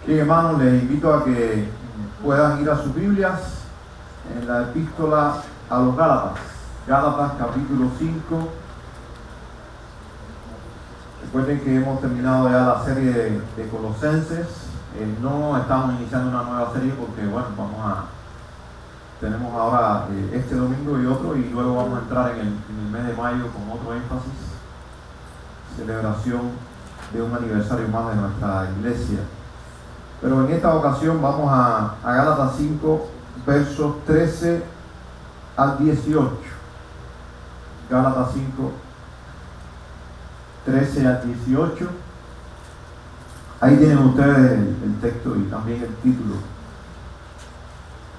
Bien, hermanos, les invito a que puedan ir a sus Biblias en la epístola a los Gálatas, Gálatas capítulo 5. Recuerden que hemos terminado ya la serie de Colosenses. No estamos iniciando una nueva serie porque, bueno, tenemos ahora este domingo y otro, y luego vamos a entrar en el mes de mayo con otro énfasis, celebración de un aniversario más de nuestra iglesia. Pero en esta ocasión vamos a Gálatas 5, versos 13 al 18. Gálatas 5, 13 al 18. Ahí tienen ustedes el texto y también el título.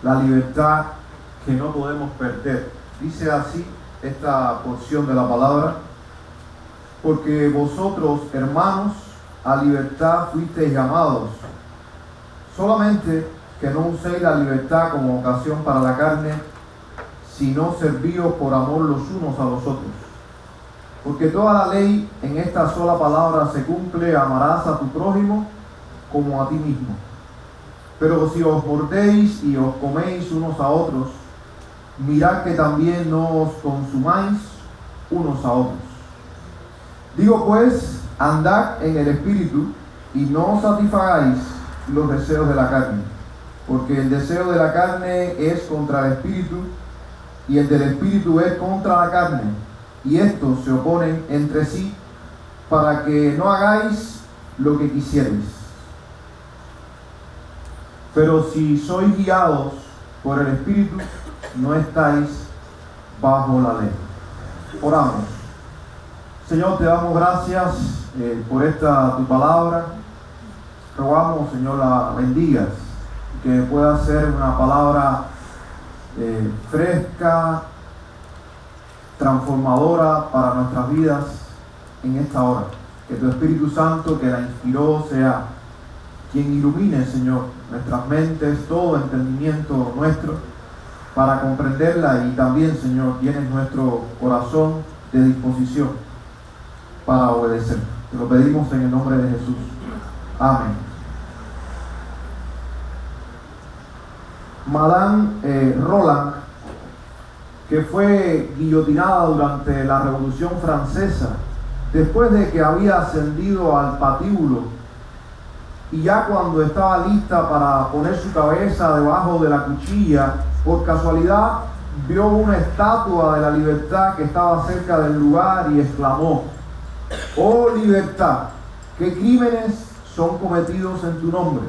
La libertad que no podemos perder. Dice así esta porción de la palabra: porque vosotros, hermanos, a libertad fuisteis llamados, solamente que no uséis la libertad como ocasión para la carne, sino servíos por amor los unos a los otros. Porque toda la ley en esta sola palabra se cumple: amarás a tu prójimo como a ti mismo. Pero si os mordéis y os coméis unos a otros, mirad que también no os consumáis unos a otros. Digo pues, andad en el Espíritu, y no satisfagáis los deseos de la carne, porque el deseo de la carne es contra el Espíritu, y el del Espíritu es contra la carne, y estos se oponen entre sí, para que no hagáis lo que quisierais. Pero si sois guiados por el Espíritu, no estáis bajo la ley. Oramos. Señor, te damos gracias por esta tu palabra. Rogamos, Señor, la bendigas, que pueda ser una palabra fresca, transformadora para nuestras vidas en esta hora. Que tu Espíritu Santo, que la inspiró, sea quien ilumine, Señor, nuestras mentes, todo entendimiento nuestro, para comprenderla, y también, Señor, tienes nuestro corazón de disposición para obedecer. Te lo pedimos en el nombre de Jesús. Amén. Madame Roland, que fue guillotinada durante la Revolución Francesa, después de que había ascendido al patíbulo, y ya cuando estaba lista para poner su cabeza debajo de la cuchilla, por casualidad vio una estatua de la libertad que estaba cerca del lugar y exclamó: «Oh libertad, ¿qué crímenes son cometidos en tu nombre?».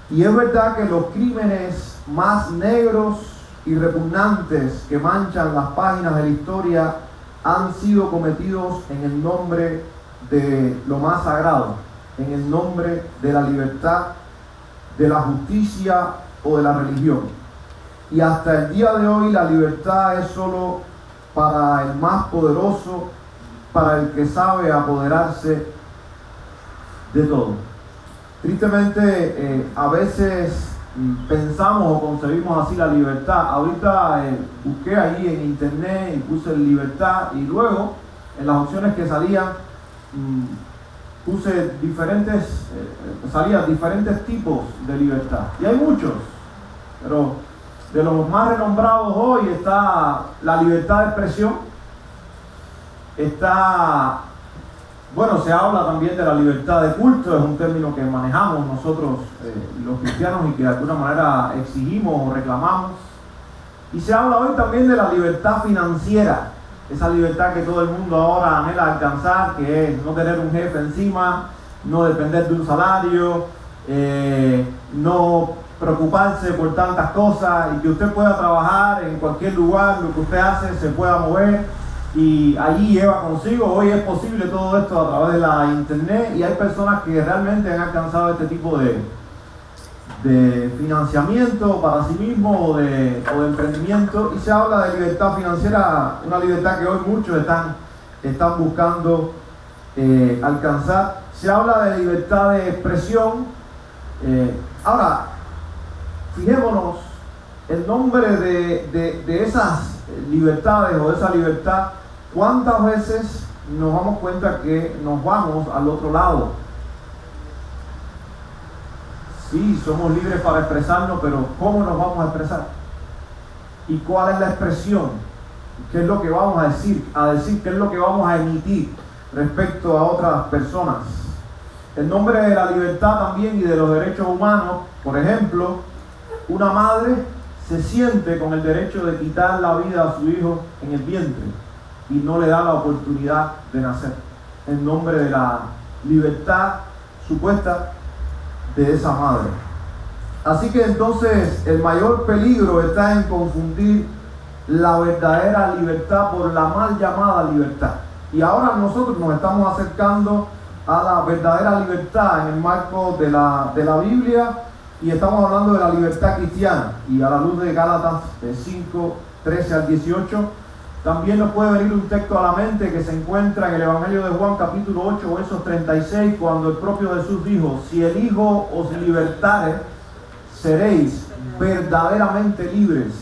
Y es verdad que los crímenes más negros y repugnantes que manchan las páginas de la historia han sido cometidos en el nombre de lo más sagrado, en el nombre de la libertad, de la justicia o de la religión. Y hasta el día de hoy la libertad es solo para el más poderoso, para el que sabe apoderarse de todo. Tristemente, a veces pensamos o concebimos así la libertad. Ahorita busqué ahí en internet y puse libertad, y luego en las opciones que salían puse salían diferentes tipos de libertad, y hay muchos, pero de los más renombrados hoy está la libertad de expresión. Se habla también de la libertad de culto, es un término que manejamos nosotros los cristianos y que de alguna manera exigimos o reclamamos. Y se habla hoy también de la libertad financiera, esa libertad que todo el mundo ahora anhela alcanzar, que es no tener un jefe encima, no depender de un salario, no preocuparse por tantas cosas, y que usted pueda trabajar en cualquier lugar, lo que usted hace se pueda mover y allí lleva consigo. Hoy es posible todo esto a través de la internet, y hay personas que realmente han alcanzado este tipo de financiamiento para sí mismo o de emprendimiento. Y se habla de libertad financiera, una libertad que hoy muchos están buscando alcanzar. Se habla de libertad de expresión. Ahora, fijémonos el nombre de esas libertades o de esa libertad. ¿Cuántas veces nos damos cuenta que nos vamos al otro lado? Sí, somos libres para expresarnos, pero ¿cómo nos vamos a expresar? ¿Y cuál es la expresión? ¿Qué es lo que vamos a decir? ¿Qué es lo que vamos a emitir respecto a otras personas? En nombre de la libertad también y de los derechos humanos, por ejemplo, una madre se siente con el derecho de quitar la vida a su hijo en el vientre y no le da la oportunidad de nacer, en nombre de la libertad supuesta de esa madre. Así que entonces el mayor peligro está en confundir la verdadera libertad por la mal llamada libertad. Y ahora nosotros nos estamos acercando a la verdadera libertad en el marco de la Biblia, y estamos hablando de la libertad cristiana. Y a la luz de Gálatas 5, 13 al 18, también nos puede venir un texto a la mente que se encuentra en el Evangelio de Juan capítulo 8, versos 36, cuando el propio Jesús dijo: si el Hijo os libertare, seréis verdaderamente libres.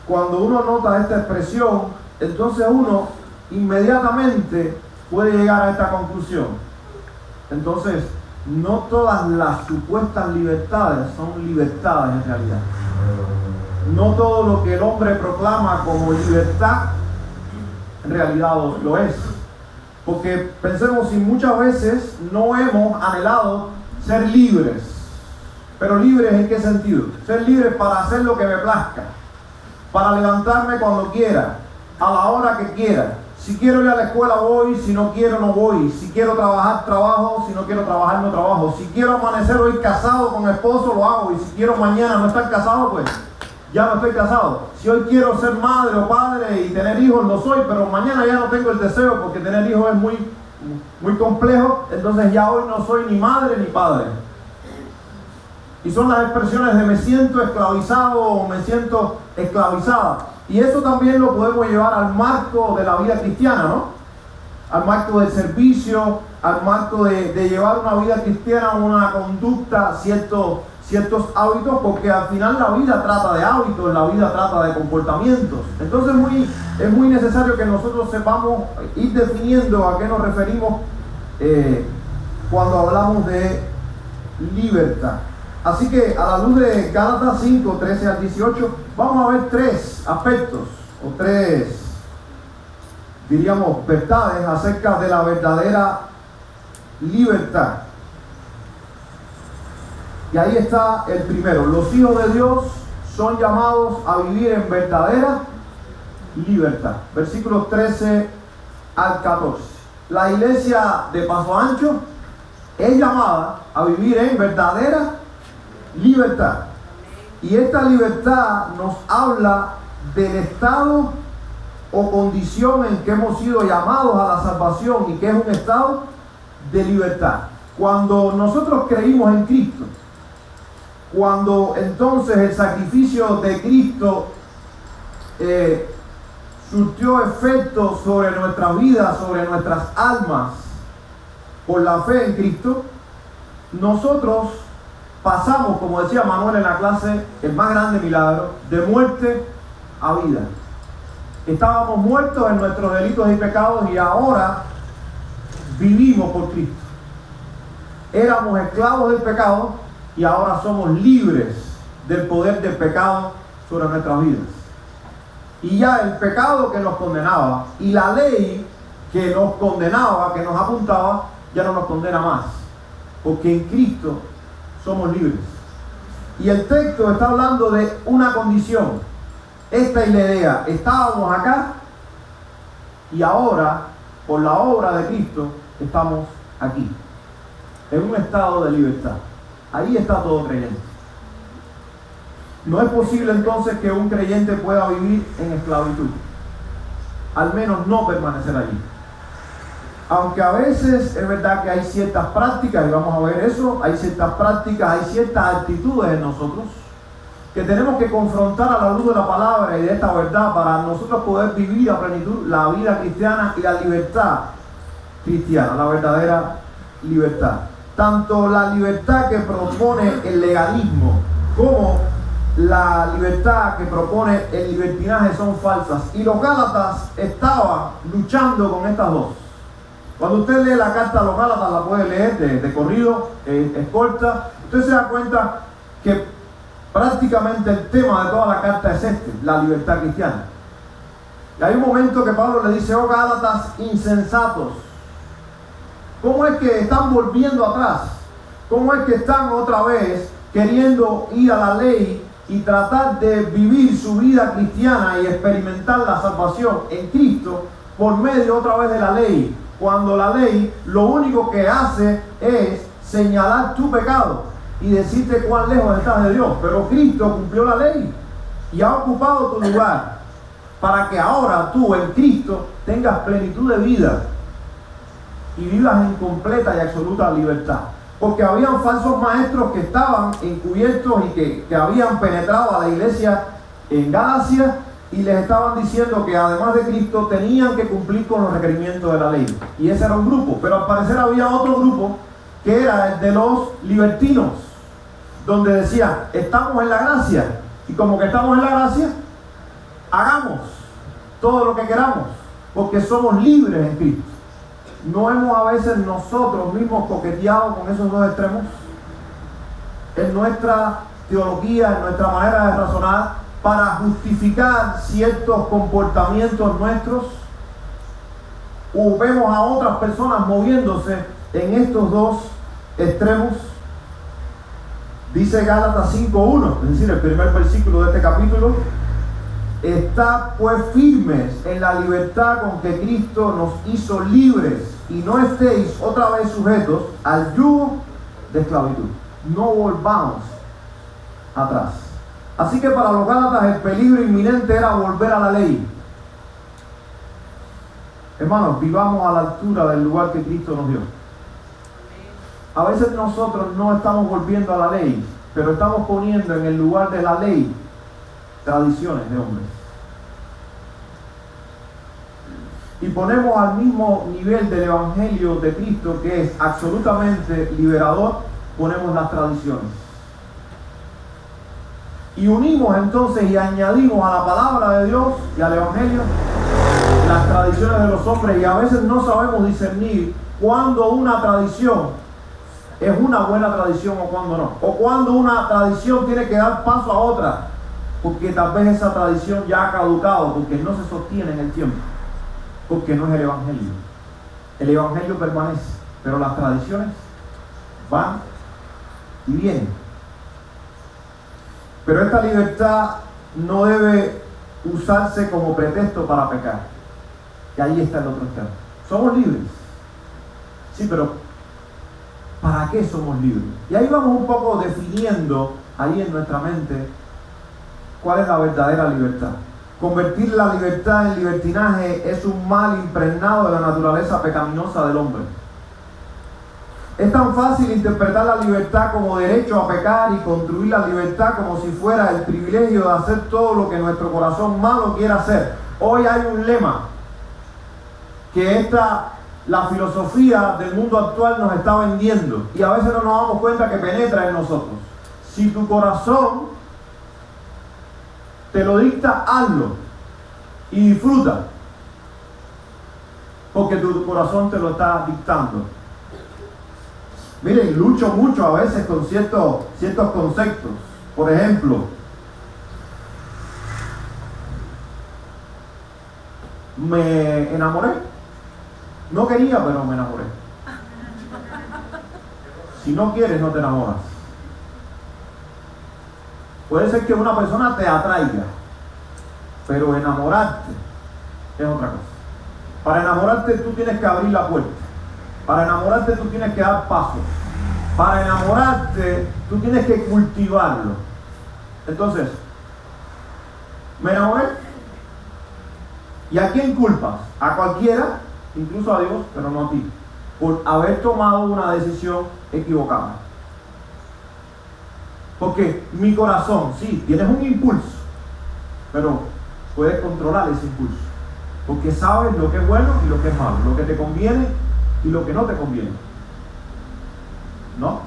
Cuando uno nota esta expresión, entonces uno inmediatamente puede llegar a esta conclusión. Entonces, no todas las supuestas libertades son libertades en realidad. No todo lo que el hombre proclama como libertad en realidad lo es. Porque pensemos, si muchas veces no hemos anhelado ser libres. Pero libres ¿en qué sentido? Ser libres para hacer lo que me plazca, para levantarme cuando quiera, a la hora que quiera. Si quiero ir a la escuela voy, si no quiero no voy. Si quiero trabajar, trabajo, si no quiero trabajar, no trabajo. Si quiero amanecer hoy casado con esposo, lo hago. Y si quiero mañana no estar casado, pues ya no estoy casado. Si hoy quiero ser madre o padre y tener hijos, lo soy, pero mañana ya no tengo el deseo porque tener hijos es muy complejo. Entonces ya hoy no soy ni madre ni padre. Y son las expresiones de me siento esclavizado o me siento esclavizada. Y eso también lo podemos llevar al marco de la vida cristiana, ¿no? Al marco del servicio, al marco de llevar una vida cristiana, una conducta, ciertos hábitos, porque al final la vida trata de hábitos, la vida trata de comportamientos. Entonces es muy necesario que nosotros sepamos ir definiendo a qué nos referimos cuando hablamos de libertad. Así que a la luz de Gálatas 5, 13 al 18, vamos a ver tres aspectos, o tres, diríamos, verdades acerca de la verdadera libertad. Y ahí está el primero: los hijos de Dios son llamados a vivir en verdadera libertad. Versículos 13 al 14. La iglesia de Paso Ancho es llamada a vivir en verdadera libertad. Y esta libertad nos habla del estado o condición en que hemos sido llamados a la salvación, y que es un estado de libertad. Cuando nosotros creímos en Cristo, cuando entonces el sacrificio de Cristo surtió efecto sobre nuestras vidas, sobre nuestras almas, por la fe en Cristo, nosotros pasamos, como decía Manuel en la clase, el más grande milagro, de muerte a vida. Estábamos muertos en nuestros delitos y pecados y ahora vivimos por Cristo. Éramos esclavos del pecado y ahora somos libres del poder del pecado sobre nuestras vidas. Y ya el pecado que nos condenaba y la ley que nos condenaba, que nos apuntaba, ya no nos condena más, porque en Cristo somos libres. Y el texto está hablando de una condición. Esta es la idea: estábamos acá y ahora, por la obra de Cristo, estamos aquí, en un estado de libertad. Ahí está todo creyente. No es posible entonces que un creyente pueda vivir en esclavitud, al menos no permanecer allí. Aunque a veces es verdad que hay ciertas prácticas, y vamos a ver eso, hay ciertas prácticas, hay ciertas actitudes en nosotros que tenemos que confrontar a la luz de la palabra y de esta verdad para nosotros poder vivir a plenitud la vida cristiana y la libertad cristiana, la verdadera libertad. Tanto la libertad que propone el legalismo como la libertad que propone el libertinaje son falsas. Y los Gálatas estaban luchando con estas dos. Cuando usted lee la carta a los Gálatas, la puede leer de corrido, es corta, usted se da cuenta que prácticamente el tema de toda la carta es la libertad cristiana. Y hay un momento que Pablo le dice: oh Gálatas insensatos, ¿cómo es que están volviendo atrás? ¿Cómo es que están otra vez queriendo ir a la ley y tratar de vivir su vida cristiana y experimentar la salvación en Cristo por medio otra vez de la ley? Cuando la ley lo único que hace es señalar tu pecado y decirte cuán lejos estás de Dios. Pero Cristo cumplió la ley y ha ocupado tu lugar para que ahora tú en Cristo tengas plenitud de vida y vivas en completa y absoluta libertad. Porque habían falsos maestros que estaban encubiertos y que habían penetrado a la iglesia en Galacia y les estaban diciendo que además de Cristo tenían que cumplir con los requerimientos de la ley. Y ese era un grupo, pero al parecer había otro grupo que era el de los libertinos, donde decían: estamos en la gracia, y como que estamos en la gracia, hagamos todo lo que queramos, porque somos libres en Cristo. ¿No hemos a veces nosotros mismos coqueteado con esos dos extremos? En nuestra teología, en nuestra manera de razonar, para justificar ciertos comportamientos nuestros, o vemos a otras personas moviéndose en estos dos extremos. Dice Gálatas 5:1, es decir, el primer versículo de este capítulo: estad pues firmes en la libertad con que Cristo nos hizo libres, y no estéis otra vez sujetos al yugo de esclavitud. No volvamos atrás. Así que para los Gálatas el peligro inminente era volver a la ley. Hermanos, vivamos a la altura del lugar que Cristo nos dio. A veces nosotros no estamos volviendo a la ley, pero estamos poniendo en el lugar de la ley tradiciones de hombres. Y ponemos al mismo nivel del Evangelio de Cristo, que es absolutamente liberador, ponemos las tradiciones. Y unimos entonces y añadimos a la palabra de Dios y al Evangelio las tradiciones de los hombres, y a veces no sabemos discernir cuándo una tradición es una buena tradición o cuándo no, o cuándo una tradición tiene que dar paso a otra, porque tal vez esa tradición ya ha caducado, porque no se sostiene en el tiempo, porque no es el Evangelio. El Evangelio permanece, pero las tradiciones van y vienen. Pero esta libertad no debe usarse como pretexto para pecar. Y ahí está el otro extremo. Somos libres. Sí, pero ¿para qué somos libres? Y ahí vamos un poco definiendo ahí en nuestra mente cuál es la verdadera libertad. Convertir la libertad en libertinaje es un mal impregnado de la naturaleza pecaminosa del hombre. Es tan fácil interpretar la libertad como derecho a pecar y construir la libertad como si fuera el privilegio de hacer todo lo que nuestro corazón malo quiera hacer. Hoy hay un lema que la filosofía del mundo actual nos está vendiendo, y a veces no nos damos cuenta que penetra en nosotros. Si tu corazón te lo dicta, hazlo y disfruta, porque tu corazón te lo está dictando. Miren, lucho mucho a veces con ciertos conceptos. Por ejemplo, me enamoré. No quería, pero me enamoré. Si no quieres, no te enamoras. Puede ser que una persona te atraiga, pero enamorarte es otra cosa. Para enamorarte tú tienes que abrir la puerta. Para enamorarte tú tienes que dar pasos. Para enamorarte tú tienes que cultivarlo. Entonces, me enamoré. ¿Y a quién culpas? A cualquiera, incluso a Dios, pero no a ti, por haber tomado una decisión equivocada. Porque mi corazón, sí, tienes un impulso, pero puedes controlar ese impulso, porque sabes lo que es bueno y lo que es malo, lo que te conviene y lo que no te conviene. ¿No?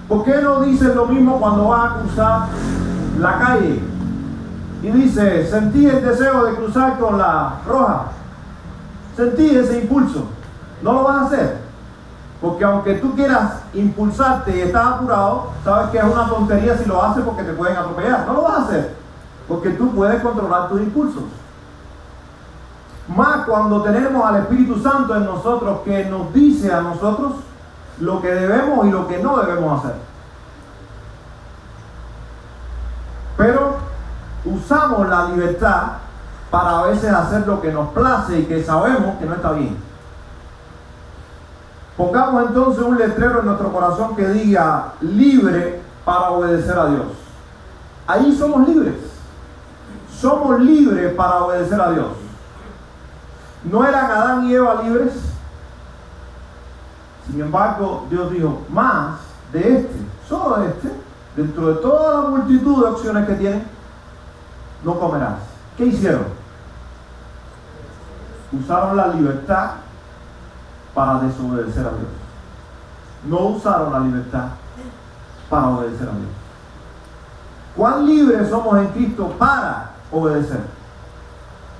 ¿Por qué no dices lo mismo cuando vas a cruzar la calle y dices: sentí el deseo de cruzar con la roja, sentí ese impulso, No lo vas a hacer. Porque aunque tú quieras impulsarte y estás apurado, sabes que es una tontería si lo haces porque te pueden atropellar. No lo vas a hacer. Porque tú puedes controlar tus impulsos. Más cuando tenemos al Espíritu Santo en nosotros que nos dice a nosotros lo que debemos y lo que no debemos hacer. Pero usamos la libertad para a veces hacer lo que nos place y que sabemos que no está bien. Pongamos entonces un letrero en nuestro corazón que diga libre para obedecer a Dios. Ahí somos libres. Somos libres para obedecer a Dios. ¿No eran Adán y Eva libres? Sin embargo, Dios dijo, más de este, solo de este, dentro de toda la multitud de opciones que tienen, no comerás. ¿Qué hicieron? Usaron la libertad para desobedecer a Dios. No usaron la libertad para obedecer a Dios. ¿Cuán libres somos en Cristo para obedecer?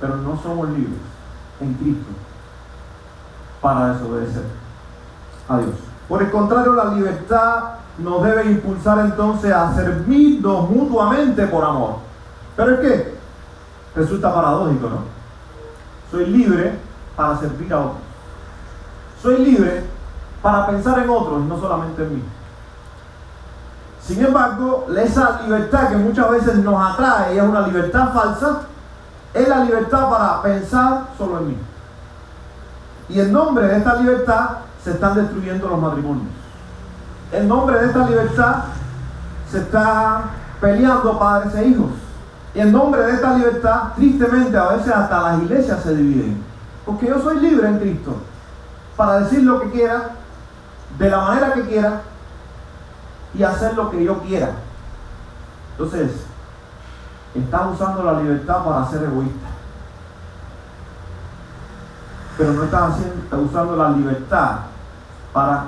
Pero no somos libres en Cristo para desobedecer a Dios. Por el contrario, la libertad nos debe impulsar entonces a servirnos mutuamente por amor. Pero es que resulta paradójico, ¿no? Soy libre para servir a otros. Soy libre para pensar en otros y no solamente en mí. Sin embargo, esa libertad que muchas veces nos atrae y es una libertad falsa, es la libertad para pensar solo en mí. Y en nombre de esta libertad se están destruyendo los matrimonios. En nombre de esta libertad se están peleando padres e hijos. Y en nombre de esta libertad, tristemente, a veces hasta las iglesias se dividen. Porque yo soy libre en Cristo para decir lo que quiera, de la manera que quiera y hacer lo que yo quiera. Entonces, estás usando la libertad para ser egoísta. Pero no estás usando la libertad para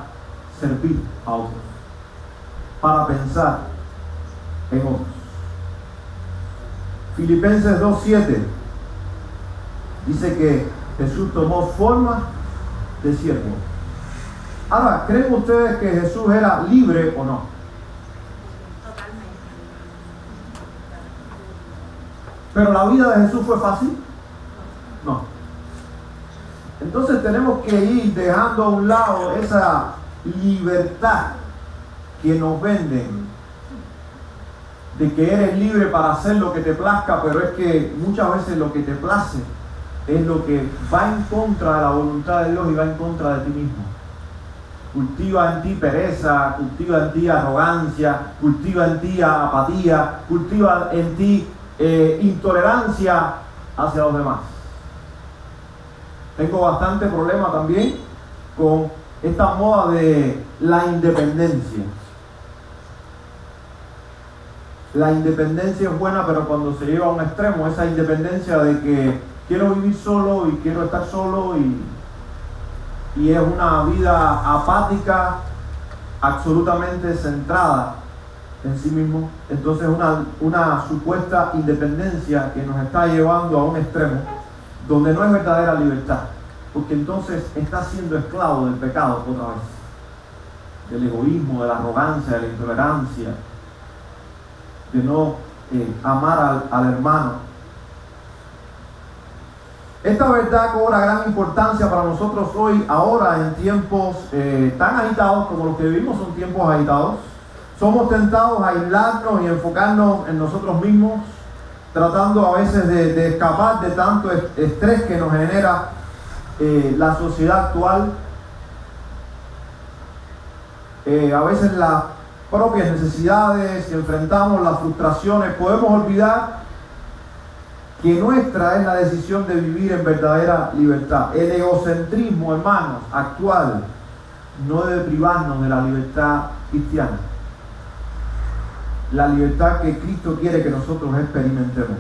servir a otros, para pensar en otros. Filipenses 2:7 dice que Jesús tomó forma de siervo. Ahora, ¿creen ustedes que Jesús era libre o no? ¿Pero la vida de Jesús fue fácil? No. Entonces tenemos que ir dejando a un lado esa libertad que nos venden, de que eres libre para hacer lo que te plazca, pero es que muchas veces lo que te place es lo que va en contra de la voluntad de Dios y va en contra de ti mismo. Cultiva en ti pereza, cultiva en ti arrogancia, cultiva en ti apatía, cultiva en ti intolerancia hacia los demás. Tengo bastante problema también con esta moda de la independencia. La independencia es buena, pero cuando se lleva a un extremo, esa independencia de que quiero vivir solo y quiero estar solo y es una vida apática, absolutamente centrada en sí mismo. Entonces una supuesta independencia que nos está llevando a un extremo donde no es verdadera libertad, porque entonces está siendo esclavo del pecado otra vez, del egoísmo, de la arrogancia, de la intolerancia, de no amar al hermano. Esta verdad cobra gran importancia para nosotros hoy, ahora en tiempos tan agitados como los que vivimos. Son tiempos agitados. Somos tentados a aislarnos y enfocarnos en nosotros mismos, tratando a veces de escapar de tanto estrés que nos genera la sociedad actual. A veces las propias necesidades, si enfrentamos las frustraciones, podemos olvidar que nuestra es la decisión de vivir en verdadera libertad. El egocentrismo, hermanos, actual, no debe privarnos de la libertad cristiana. La libertad que Cristo quiere que nosotros experimentemos.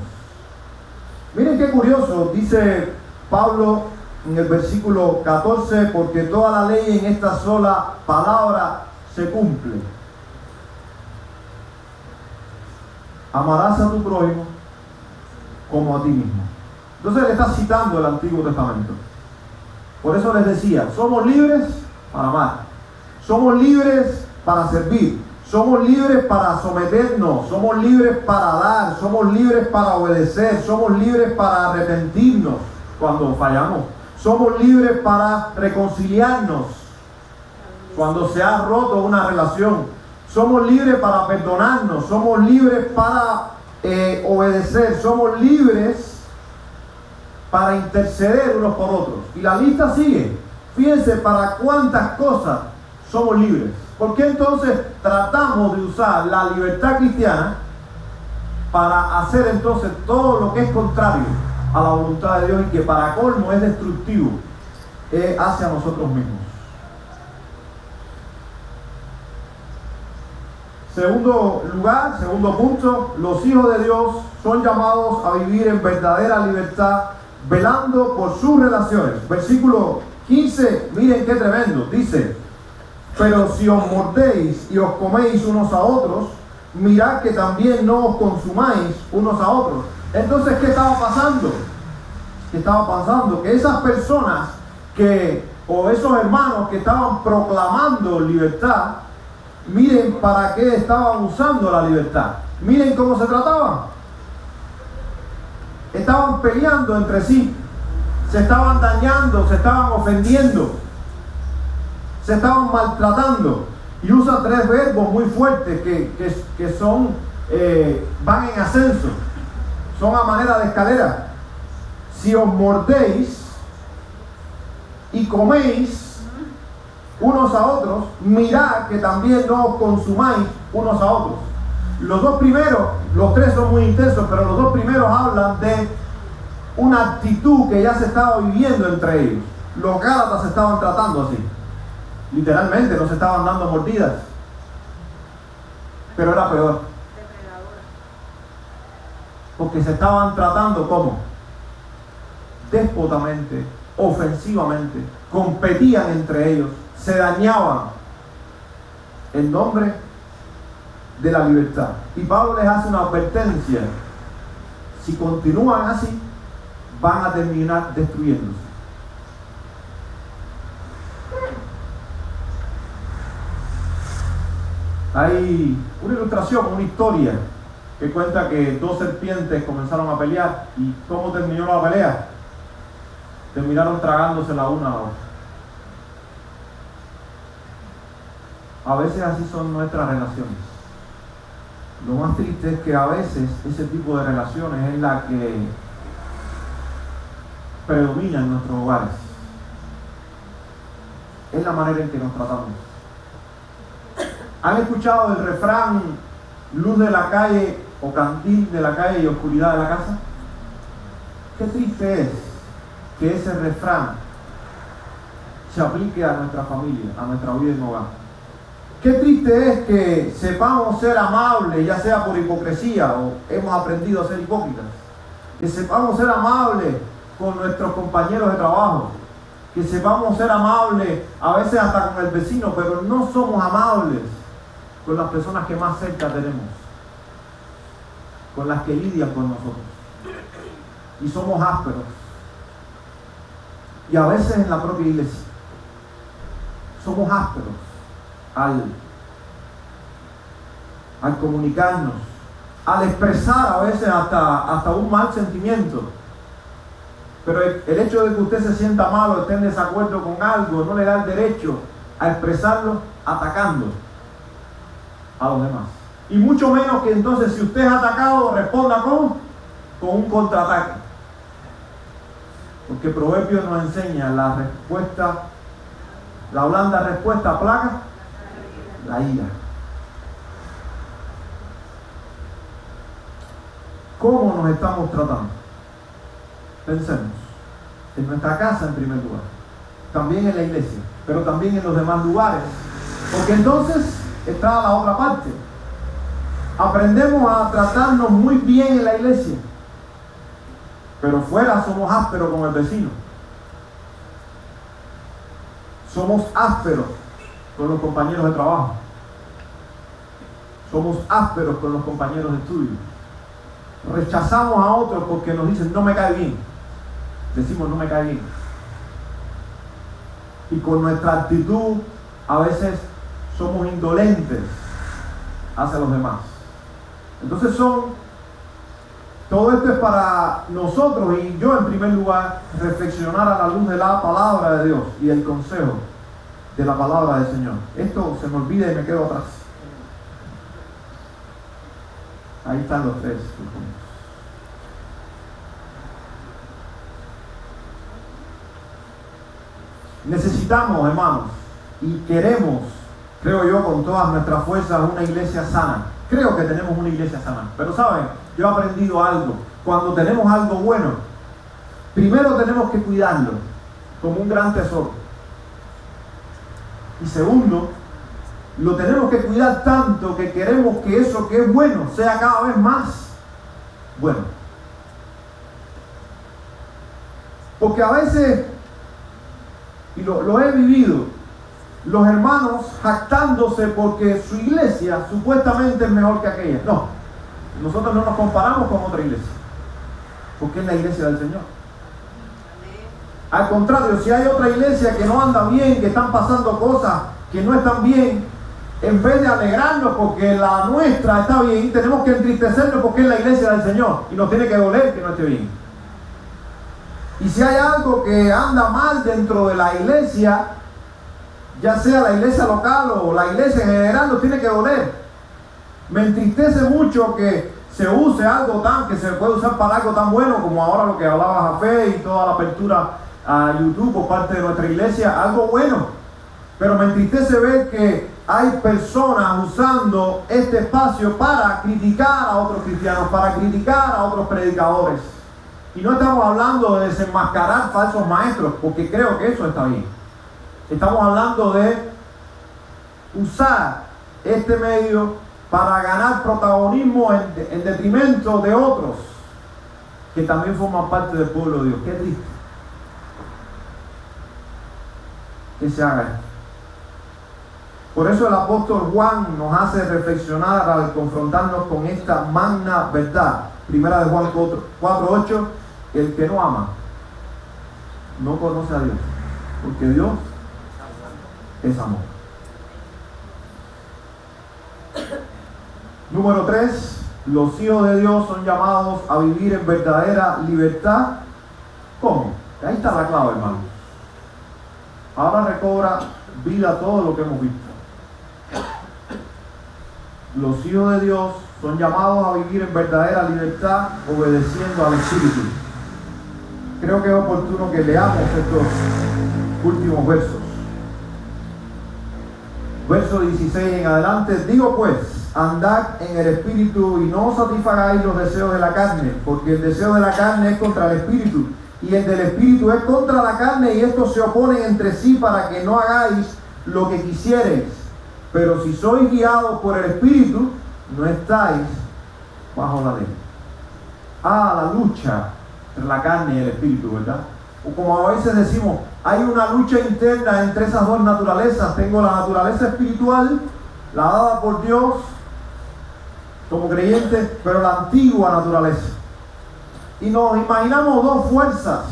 Miren qué curioso, dice Pablo en el versículo 14, porque toda la ley en esta sola palabra se cumple. Amarás a tu prójimo como a ti mismo. Entonces él está citando el Antiguo Testamento. Por eso les decía, somos libres para amar, somos libres para servir, somos libres para someternos, somos libres para dar, somos libres para obedecer, somos libres para arrepentirnos cuando fallamos, somos libres para reconciliarnos cuando se ha roto una relación, somos libres para perdonarnos, somos libres para obedecer, somos libres para interceder unos por otros. Y la lista sigue. Fíjense para cuántas cosas somos libres. ¿Por qué entonces tratamos de usar la libertad cristiana para hacer entonces todo lo que es contrario a la voluntad de Dios y que para colmo es destructivo hacia nosotros mismos? Segundo lugar, segundo punto, los hijos de Dios son llamados a vivir en verdadera libertad, velando por sus relaciones. Versículo 15, miren qué tremendo, dice: pero si os mordéis y os coméis unos a otros, mirad que también no os consumáis unos a otros. Entonces, ¿qué estaba pasando? ¿Qué estaba pasando? Que esas personas o esos hermanos que estaban proclamando libertad, miren para qué estaban usando la libertad. Miren cómo se trataban. Estaban peleando entre sí, se estaban dañando, se estaban ofendiendo, se estaban maltratando. Y usa tres verbos muy fuertes que son, van en ascenso, son a manera de escalera. Si os mordéis y coméis unos a otros, mirad que también no os consumáis unos a otros. Los dos primeros, los tres son muy intensos, pero los dos primeros hablan de una actitud que ya se estaba viviendo entre ellos. Los gálatas se estaban tratando así. Literalmente, no se estaban dando mordidas. Pero era peor. Porque se estaban tratando como déspotamente, ofensivamente, competían entre ellos, se dañaban en nombre de la libertad. Y Pablo les hace una advertencia: si continúan así, van a terminar destruyéndose. Hay una ilustración, una historia que cuenta que dos serpientes comenzaron a pelear. ¿Y cómo terminó la pelea? Terminaron tragándose la una a la otra. A veces así son nuestras relaciones. Lo más triste es que a veces ese tipo de relaciones es la que predomina en nuestros hogares. Es la manera en que nos tratamos. ¿Han escuchado el refrán luz de la calle o candil de la calle y oscuridad de la casa? Qué triste es que ese refrán se aplique a nuestra familia, a nuestra vida en hogar. Qué triste es que sepamos ser amables, ya sea por hipocresía o hemos aprendido a ser hipócritas. Que sepamos ser amables con nuestros compañeros de trabajo. Que sepamos ser amables a veces hasta con el vecino, pero no somos amables con las personas que más cerca tenemos, con las que lidian con nosotros. Y somos ásperos. Y a veces en la propia iglesia somos ásperos al comunicarnos, al expresar a veces hasta un mal sentimiento. Pero el hecho de que usted se sienta mal o esté en desacuerdo con algo no le da el derecho a expresarlo atacando a los demás. Y mucho menos que entonces, si usted es atacado, responda con un contraataque. Porque Proverbios nos enseña la blanda respuesta aplaca la ira. ¿Cómo nos estamos tratando? Pensemos. En nuestra casa en primer lugar. También en la iglesia. Pero también en los demás lugares. Porque entonces está la otra parte. Aprendemos a tratarnos muy bien en la iglesia. Pero fuera somos ásperos con el vecino. Somos ásperos con los compañeros de trabajo. Somos ásperos con los compañeros de estudio. Rechazamos a otros porque nos dicen no me cae bien. Decimos no me cae bien. y con nuestra actitud a veces somos indolentes hacia los demás. Entonces todo esto es para nosotros y yo en primer lugar reflexionar a la luz de la palabra de Dios y el consejo de la palabra del Señor. Esto se me olvida y me quedo atrás. Ahí están los tres puntos. Necesitamos, hermanos, y queremos, creo yo, con todas nuestras fuerzas, una iglesia sana. Creo que tenemos una iglesia sana. Pero saben, yo he aprendido algo. Cuando tenemos algo bueno, primero tenemos que cuidarlo como un gran tesoro. Y segundo, lo tenemos que cuidar tanto que queremos que eso que es bueno sea cada vez más bueno. Porque a veces, y lo he vivido, los hermanos jactándose porque su iglesia supuestamente es mejor que aquella. No, nosotros no nos comparamos con otra iglesia, porque es la iglesia del Señor. Al contrario, si hay otra iglesia que no anda bien, que están pasando cosas que no están bien, en vez de alegrarnos porque la nuestra está bien, tenemos que entristecernos porque es la iglesia del Señor y nos tiene que doler que no esté bien. Y si hay algo que anda mal dentro de la iglesia, ya sea la iglesia local o la iglesia en general, nos tiene que doler. Me entristece mucho que se use algo que se puede usar para algo tan bueno como ahora lo que hablaba Jafé y toda la apertura a YouTube por parte de nuestra iglesia, algo bueno. Pero me entristece ver que hay personas usando este espacio para criticar a otros cristianos, para criticar a otros predicadores. Y no estamos hablando de desenmascarar falsos maestros, porque creo que eso está bien. Estamos hablando de usar este medio para ganar protagonismo en detrimento de otros que también forman parte del pueblo de Dios. Qué triste que se haga esto. Por eso el apóstol Juan nos hace reflexionar al confrontarnos con esta magna verdad. Primera de Juan 4:8, el que no ama no conoce a Dios, porque Dios es amor. Número 3, los hijos de Dios son llamados a vivir en verdadera libertad. ¿Cómo? Ahí está la clave, hermano. Ahora recobra vida todo lo que hemos visto. Los hijos de Dios son llamados a vivir en verdadera libertad, obedeciendo al Espíritu. Creo que es oportuno que leamos estos últimos versos. Verso 16 en adelante. Digo pues, andad en el Espíritu y no satisfagáis los deseos de la carne, porque el deseo de la carne es contra el Espíritu, y el del Espíritu es contra la carne, y estos se oponen entre sí para que no hagáis lo que quisiereis. Pero si sois guiados por el Espíritu, no estáis bajo la ley. La lucha entre la carne y el Espíritu, ¿verdad? O como a veces decimos, hay una lucha interna entre esas dos naturalezas. Tengo la naturaleza espiritual, la dada por Dios como creyente, pero la antigua naturaleza. Y nos imaginamos dos fuerzas,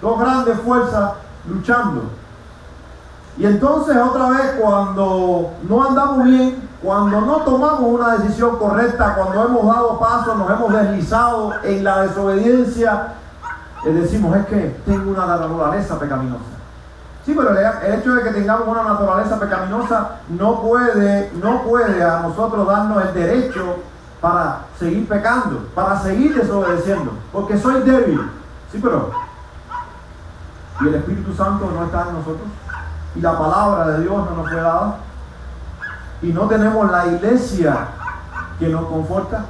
dos grandes fuerzas luchando. Y entonces otra vez, cuando no andamos bien, cuando no tomamos una decisión correcta, cuando hemos dado pasos, nos hemos deslizado en la desobediencia, decimos, es que tengo una naturaleza pecaminosa. Sí, pero el hecho de que tengamos una naturaleza pecaminosa no puede a nosotros darnos el derecho para seguir pecando, para seguir desobedeciendo, porque soy débil. Sí, pero ¿y el Espíritu Santo no está en nosotros? ¿Y la palabra de Dios no nos fue dada? ¿Y no tenemos la iglesia que nos conforta?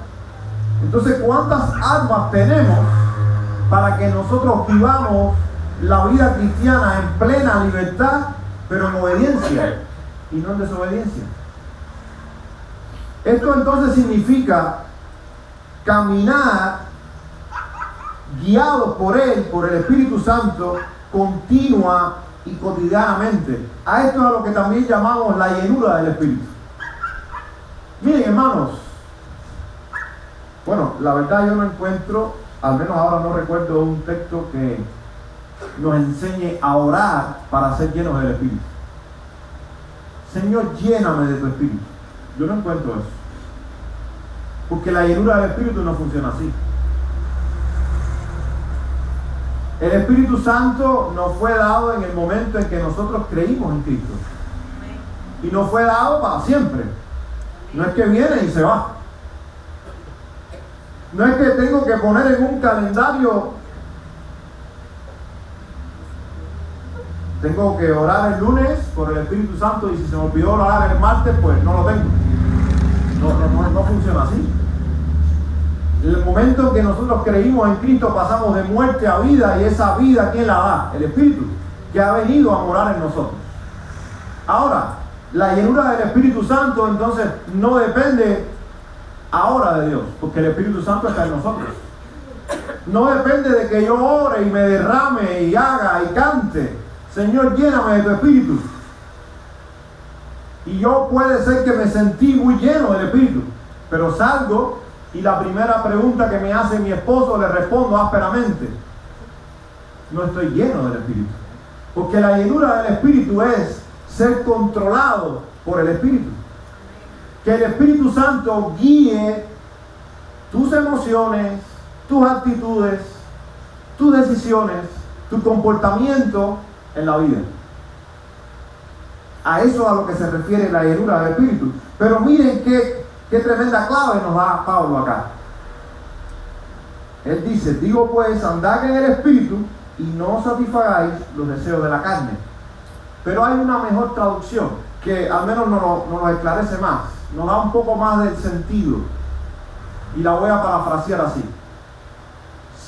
Entonces, ¿cuántas armas tenemos para que nosotros vivamos la vida cristiana en plena libertad, pero en obediencia y no en desobediencia? Esto entonces significa caminar guiados por Él, por el Espíritu Santo, continua y cotidianamente. A esto es a lo que también llamamos la llenura del Espíritu. Miren, hermanos, bueno, la verdad yo no encuentro, al menos ahora no recuerdo un texto que nos enseñe a orar para ser llenos del Espíritu. Señor, lléname de tu Espíritu. Yo no encuentro eso. Porque la llenura del Espíritu no funciona así. El Espíritu Santo nos fue dado en el momento en que nosotros creímos en Cristo. Y nos fue dado para siempre. No es que viene y se va. No es que tengo que poner en un calendario, tengo que orar el lunes por el Espíritu Santo y si se me olvidó orar el martes, pues no lo tengo. No funciona así. En el momento en que nosotros creímos en Cristo, pasamos de muerte a vida, y esa vida, ¿quién la da? El Espíritu, que ha venido a morar en nosotros. Ahora, la llenura del Espíritu Santo entonces no depende ahora de Dios, porque el Espíritu Santo está en nosotros. No depende de que yo ore y me derrame y haga y cante, Señor, lléname de tu Espíritu. Y yo puede ser que me sentí muy lleno del Espíritu, pero salgo y la primera pregunta que me hace mi esposo le respondo ásperamente: no estoy lleno del Espíritu. Porque la llenura del Espíritu es ser controlado por el Espíritu. Que el Espíritu Santo guíe tus emociones, tus actitudes, tus decisiones, tu comportamiento en la vida. A eso es a lo que se refiere la llenura del Espíritu. Pero miren qué tremenda clave nos da Pablo acá. Él dice: digo pues, andad en el Espíritu y no satisfagáis los deseos de la carne. Pero hay una mejor traducción que al menos nos lo esclarece más, nos da un poco más del sentido, y la voy a parafrasear así: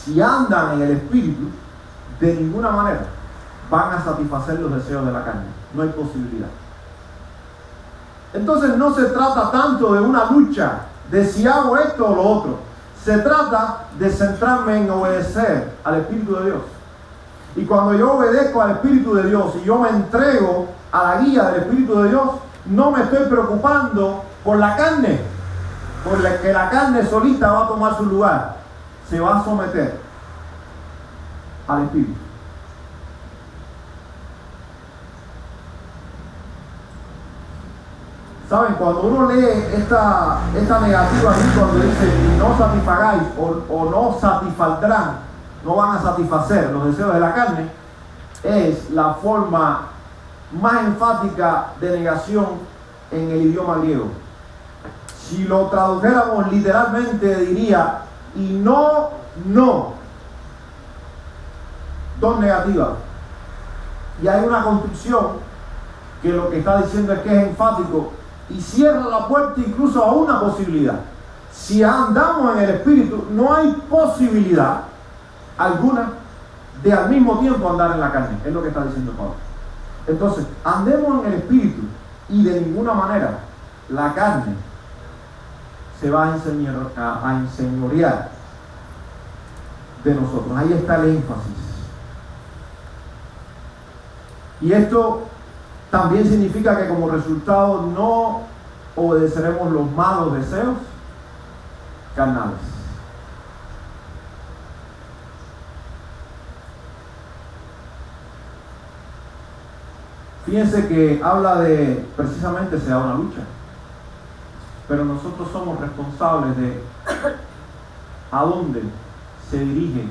si andan en el Espíritu, de ninguna manera van a satisfacer los deseos de la carne. No hay posibilidad. Entonces no se trata tanto de una lucha de si hago esto o lo otro. Se trata de centrarme en obedecer al Espíritu de Dios. Y cuando yo obedezco al Espíritu de Dios y yo me entrego a la guía del Espíritu de Dios, no me estoy preocupando por la carne, porque la carne solita va a tomar su lugar. Se va a someter al Espíritu. ¿Saben? Cuando uno lee esta negativa aquí, cuando dice no satisfagáis o no satisfaldrán, no van a satisfacer los deseos de la carne, es la forma más enfática de negación en el idioma griego. Si lo tradujéramos literalmente, diría: y no. Dos negativas. Y hay una construcción que lo que está diciendo es que es enfático y cierra la puerta incluso a una posibilidad. Si andamos en el Espíritu, no hay posibilidad alguna de al mismo tiempo andar en la carne. Es lo que está diciendo Pablo. Entonces, andemos en el Espíritu y de ninguna manera la carne se va a enseñorear de nosotros. Ahí está el énfasis. Y esto también significa que como resultado no obedeceremos los malos deseos carnales. Fíjense que habla de, precisamente se da una lucha, pero nosotros somos responsables de a dónde se dirige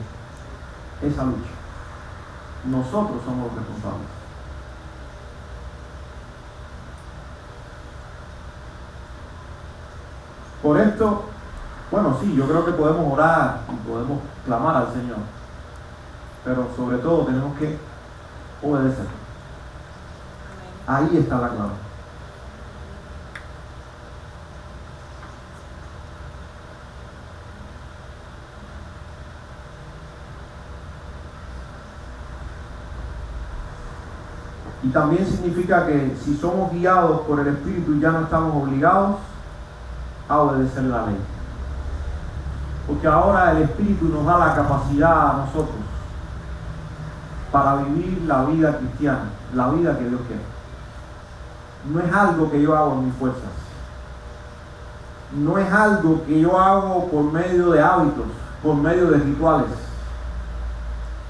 esa lucha. Nosotros somos los responsables. Por esto, bueno, sí, yo creo que podemos orar y podemos clamar al Señor, pero sobre todo tenemos que obedecer. Ahí está la clave. Y también significa que si somos guiados por el Espíritu ya no estamos obligados a obedecer la ley. Porque ahora el Espíritu nos da la capacidad a nosotros para vivir la vida cristiana, la vida que Dios quiere. No es algo que yo hago en mis fuerzas. No es algo que yo hago por medio de hábitos, por medio de rituales.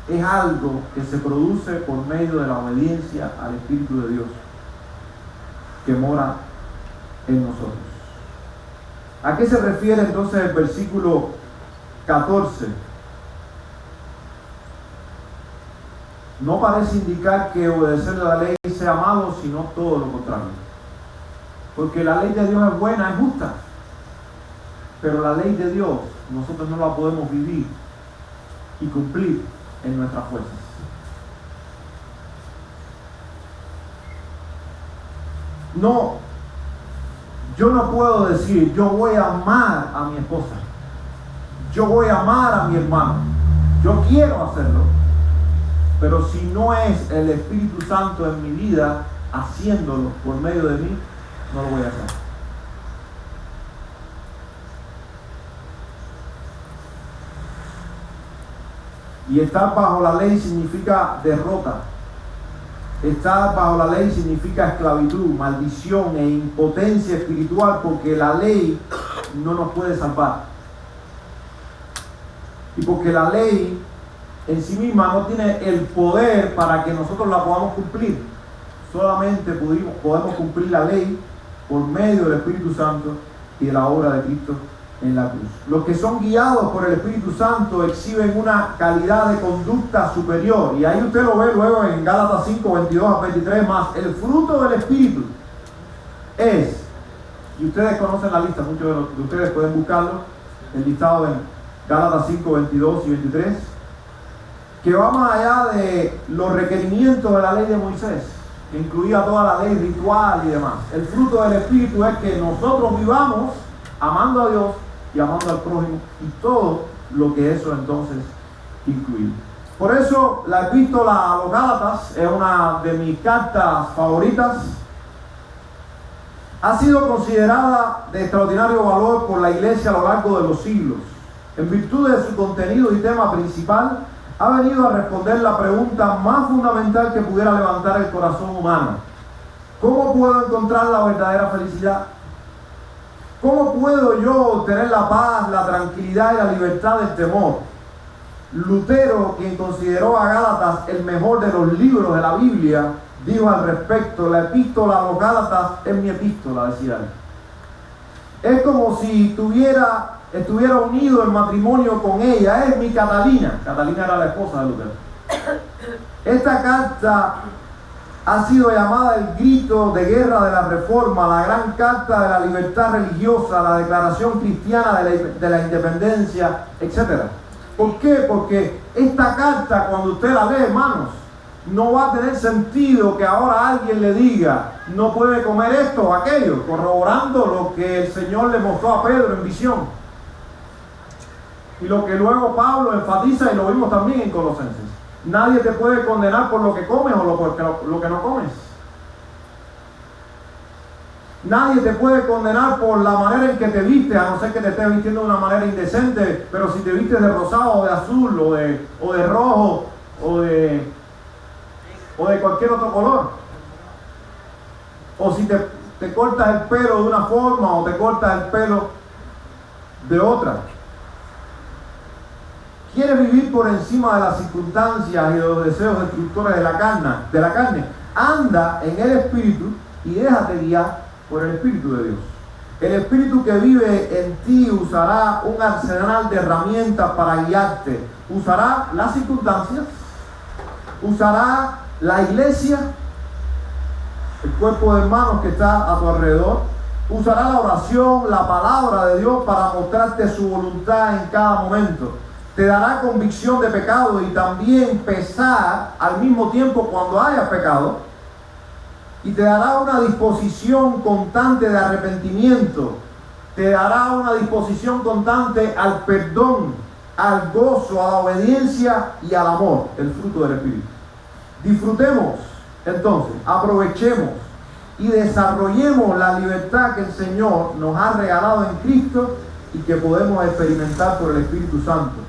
es algo que se produce por medio de la obediencia al Espíritu de Dios que mora en nosotros. ¿A qué se refiere entonces el versículo 14? No parece indicar que obedecer la ley sea malo, sino todo lo contrario. Porque la ley de Dios es buena, es justa. Pero la ley de Dios nosotros no la podemos vivir y cumplir en nuestras fuerzas. No, yo no puedo decir, yo voy a amar a mi esposa, yo voy a amar a mi hermano, yo quiero hacerlo, pero si no es el Espíritu Santo en mi vida haciéndolo por medio de mí, no lo voy a hacer. Y estar bajo la ley significa derrota. Estar bajo la ley significa esclavitud, maldición e impotencia espiritual, porque la ley no nos puede salvar. Y porque la ley en sí misma no tiene el poder para que nosotros la podamos cumplir. Solamente podemos cumplir la ley por medio del Espíritu Santo y de la obra de Cristo en la cruz. Los que son guiados por el Espíritu Santo exhiben una calidad de conducta superior, y ahí usted lo ve luego en Gálatas 5, 22 a 23 más. El fruto del Espíritu es, y ustedes conocen la lista, muchos de ustedes pueden buscarlo, el listado en Gálatas 5, 22 y 23, que va más allá de los requerimientos de la ley de Moisés, que incluía toda la ley ritual y demás. El fruto del Espíritu es que nosotros vivamos amando a Dios y amando al prójimo, y todo lo que eso entonces incluye. Por eso la epístola a los Gálatas es una de mis cartas favoritas. Ha sido considerada de extraordinario valor por la iglesia a lo largo de los siglos. En virtud de su contenido y tema principal, ha venido a responder la pregunta más fundamental que pudiera levantar el corazón humano: ¿cómo puedo encontrar la verdadera felicidad? ¿Cómo puedo yo obtener la paz, la tranquilidad y la libertad del temor? Lutero, quien consideró a Gálatas el mejor de los libros de la Biblia, dijo al respecto: la epístola a los Gálatas es mi epístola, decía él. Es como si estuviera unido en matrimonio con ella, es mi Catalina. Catalina era la esposa de Lutero. Esta carta ha sido llamada el grito de guerra de la Reforma, la gran carta de la libertad religiosa, la declaración cristiana de la independencia, etc. ¿Por qué? Porque esta carta, cuando usted la lee, hermanos, no va a tener sentido que ahora alguien le diga, no puede comer esto o aquello, corroborando lo que el Señor le mostró a Pedro en visión. Y lo que luego Pablo enfatiza, y lo vimos también en Colosenses. Nadie te puede condenar por lo que comes o lo que no comes. Nadie te puede condenar por la manera en que te vistes, a no ser que te estés vistiendo de una manera indecente. Pero si te vistes de rosado o de azul o de rojo o de cualquier otro color, o si te cortas el pelo de una forma o te cortas el pelo de otra. ¿Quieres vivir por encima de las circunstancias y de los deseos destructores de la carne? Anda en el Espíritu y déjate guiar por el Espíritu de Dios. El Espíritu que vive en ti usará un arsenal de herramientas para guiarte. Usará las circunstancias, usará la iglesia, el cuerpo de hermanos que está a tu alrededor, usará la oración, la palabra de Dios para mostrarte su voluntad en cada momento. Te dará convicción de pecado y también pesar al mismo tiempo cuando hayas pecado. Y te dará una disposición constante de arrepentimiento. Te dará una disposición constante al perdón, al gozo, a la obediencia y al amor, el fruto del Espíritu. Disfrutemos, entonces, aprovechemos y desarrollemos la libertad que el Señor nos ha regalado en Cristo y que podemos experimentar por el Espíritu Santo.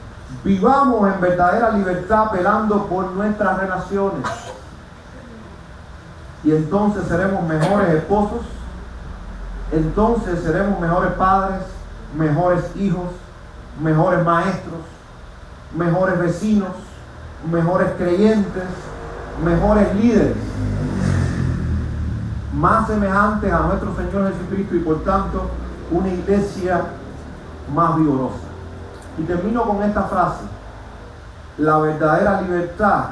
Vivamos en verdadera libertad velando por nuestras relaciones. Y entonces seremos mejores esposos, entonces seremos mejores padres, mejores hijos, mejores maestros, mejores vecinos, mejores creyentes, mejores líderes, más semejantes a nuestro Señor Jesucristo y por tanto una iglesia más vigorosa. Y termino con esta frase: la verdadera libertad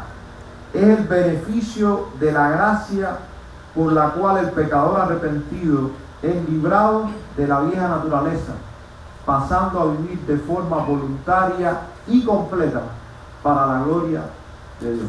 es el beneficio de la gracia por la cual el pecador arrepentido es librado de la vieja naturaleza, pasando a vivir de forma voluntaria y completa para la gloria de Dios.